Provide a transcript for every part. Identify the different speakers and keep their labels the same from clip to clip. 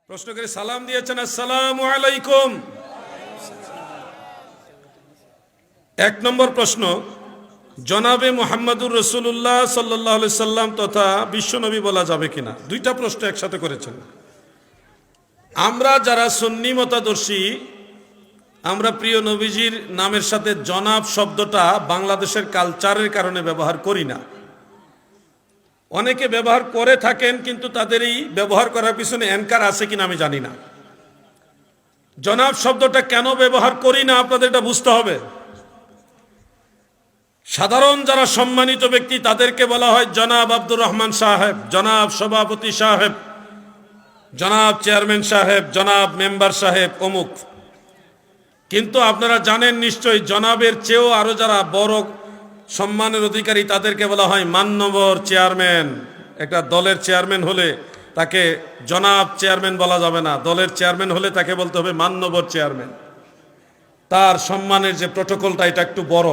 Speaker 1: প্রশ্ন করে সালাম দিয়েছেন, আসসালামু আলাইকুম। এক নম্বর প্রশ্ন, জনাবে মুহাম্মদুর রাসূলুল্লাহ সাল্লাল্লাহু আলাইহি সাল্লাম তথা বিশ্বনবী বলা যাবে কিনা? দুইটা প্রশ্ন একসাথে করেছেন। আমরা যারা সুন্নি মতাদর্শী, আমরা প্রিয় নবীজির নামের সাথে জনাব শব্দটা বাংলাদেশের কালচারের কারণে ব্যবহার করি না। অনেকে ব্যবহার করে থাকেন, কিন্তু তাদের এই ব্যবহার করার পিছনে অ্যানকার আছে কিনা আমি জানি না। জনাব শব্দটা কেন ব্যবহার করি না আপনাদের এটা বুঝতে হবে। সাধারণ যারা সম্মানিত ব্যক্তি তাদেরকে বলা হয় জনাব আব্দুর রহমান সাহেব, জনাব সভাপতি সাহেব, জনাব চেয়ারম্যান সাহেব, জনাব মেম্বার সাহেব অমুক। কিন্তু আপনারা জানেন নিশ্চয়ই জনাবের চেয়েও আরো যারা বড় সম্মানের অধিকারী তাদেরকে বলা হয় মাননবর চেয়ারম্যান। একটা দলের চেয়ারম্যান হলে তাকে জনাব চেয়ারম্যান বলা যাবে না, দলের চেয়ারম্যান হলে তাকে বলতে হবে মাননবর চেয়ারম্যান। তার সম্মানের যে প্রটোকলটা এটা একটু বড়।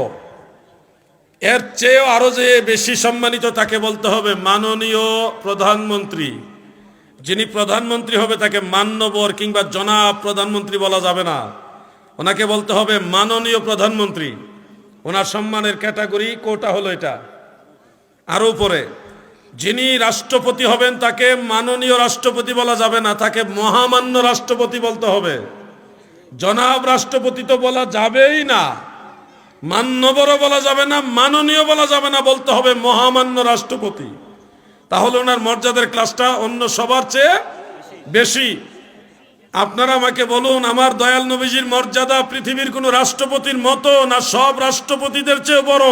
Speaker 1: এর চেয়েও আরো যে বেশি সম্মানিত তাকে বলতে হবে মাননীয় প্রধানমন্ত্রী। যিনি প্রধানমন্ত্রী হবে তাকে মাননবর কিংবা জনাব প্রধানমন্ত্রী বলা যাবে না, ওনাকে বলতে হবে মাননীয় প্রধানমন্ত্রী। ওনার সম্মানের ক্যাটাগরি কোটা হলো এটা। আরো উপরে যিনি রাষ্ট্রপতি হবেন তাকে মাননীয় রাষ্ট্রপতি বলা যাবে না, তাকে মহামান্য রাষ্ট্রপতি বলতে হবে। জনাব রাষ্ট্রপতি তো বলা যাবেই না, মাননবরও বলা যাবে না, মাননীয় বলা যাবে না, বলতে হবে মহামান্য রাষ্ট্রপতি। তাহলে ওনার মর্যাদার ক্লাসটা অন্য সবার চেয়ে বেশি। আপনারা আমাকে বলুন, আমার দয়াল নবীজির মর্যাদা পৃথিবীর কোন রাষ্ট্রপতির মতো না সব রাষ্ট্রপতিদের চেয়ে বড়?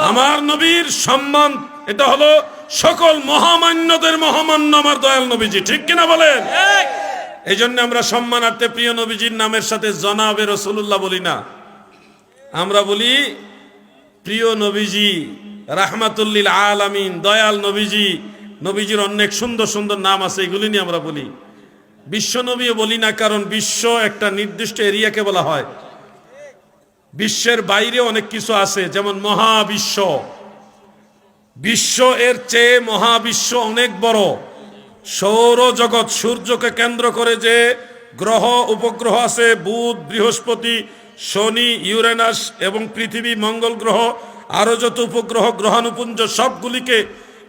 Speaker 1: আমার নবীর সম্মান এটা হলো সকল মহামান্যদের মহামান্য আমার দয়াল নবীজি, ঠিক কিনা বলেন? এই জন্য আমরা সম্মানার্থে প্রিয় নবীজির নামের সাথে জনাবে রাসূলুল্লাহ বলি না, আমরা বলি প্রিয় নবীজি, রাহমাতুল্লিল আলামিন, দয়াল নবীজি। নবীজির অনেক সুন্দর সুন্দর নাম আছে, এগুলি নিয়ে আমরা বলি। বিশ্ব নবীও বলি না, কারণ বিশ্ব একটা নির্দিষ্ট এরিয়াকে বলা হয়। বিশ্বের বাইরে অনেক কিছু আছে, যেমন মহাবিশ্ব। বিশ্ব এর চেয়ে মহাবিশ্ব অনেক বড়। সৌরজগৎ, সূর্যকে কেন্দ্র করে যে গ্রহ উপগ্রহ আছে, বুধ, বৃহস্পতি, শনি, ইউরেনাস এবং পৃথিবী, মঙ্গল গ্রহ, আরো যত উপগ্রহ, গ্রহাণুপুঞ্জ,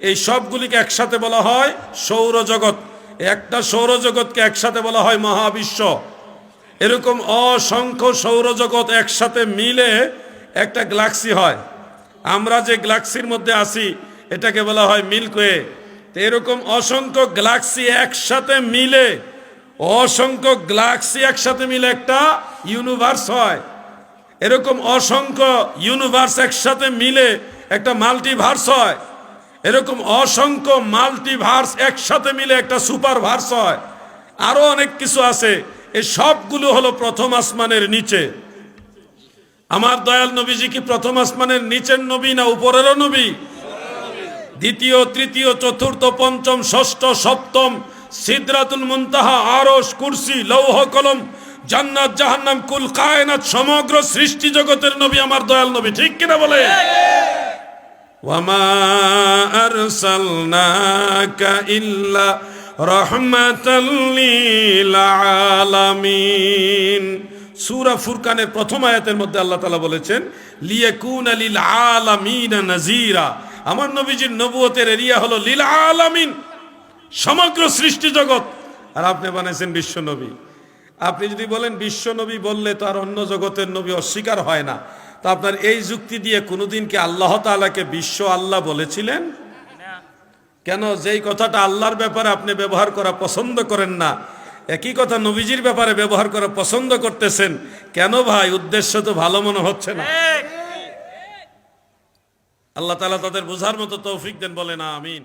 Speaker 1: এই সবগুলিকে একসাথে বলা হয় সৌরজগৎ। একটা সৌরজগৎকে একসাথে বলা হয় মহাবিশ্ব। এরকম অসংখ্য সৌরজগৎ একসাথে মিলে একটা গ্যালাক্সি হয়। আমরা যে গ্যালাক্সির মধ্যে আছি এটাকে বলা হয় মিল্কওয়ে। তো এরকম অসংখ্য গ্যালাক্সি একসাথে মিলে, অসংখ্য গ্যালাক্সি একসাথে মিলে একটা ইউনিভার্স হয়। এরকম অসংখ্য ইউনিভার্স একসাথে মিলে একটা মাল্টিভার্স হয়। এরকম অসংখ্য মাল্টিভার্স একসাথে মিলে একটা সুপারভার্স হয়। আরো অনেক কিছু আছে। এই সবগুলো হলো প্রথম আসমানের নিচে। আমার দয়াল নবীজি কি প্রথম আসমানের নিচের নবী না উপরেরও নবী? দ্বিতীয়, তৃতীয়, চতুর্থ, পঞ্চম, ষষ্ঠ, সপ্তম, সিদরাতুল মুনতাহা, আরশ, কুরসি, লৌহ কলম, জান্নাত, জাহান্নাম, কুল কায়নাত, সমগ্র সৃষ্টি জগতের নবী আমার দয়াল নবী, ঠিক কিনা বলে? ওয়ামা আরসালনাকা ইল্লা রাহমাতাল লিল আলামিন। সূরা ফুরকানের প্রথম আয়াতের মধ্যে আল্লাহ তাআলা বলেছেন লিয়াকুনা লিল আলামিন নাযীরা। আমার নবীজির নবুয়তের এরিয়া হলো লিল আলামিন, সমগ্র সৃষ্টি জগৎ। আর আপনি বানাইছেন বিশ্ব নবী। আপনি যদি বলেন বিশ্ব নবী বললে তো আর অন্য জগতের নবী অস্বীকার হয় না, তা আপনার এই যুক্তি দিয়ে কোনোদিন কি আল্লাহ তাআলাকে বিশ্ব আল্লাহ বলেছিলেন? কেন? যেই কথাটা আল্লাহর ব্যাপারে আপনি ব্যবহার করা পছন্দ করেন না, একই কথা নবীজির ব্যাপারে ব্যবহার করা পছন্দ করতেছেন কেন ভাই? উদ্দেশ্য তো ভালো মনে হচ্ছে না। আল্লাহ তাআলা তাদের বোঝার মতো তৌফিক দেন, বলেন আমিন।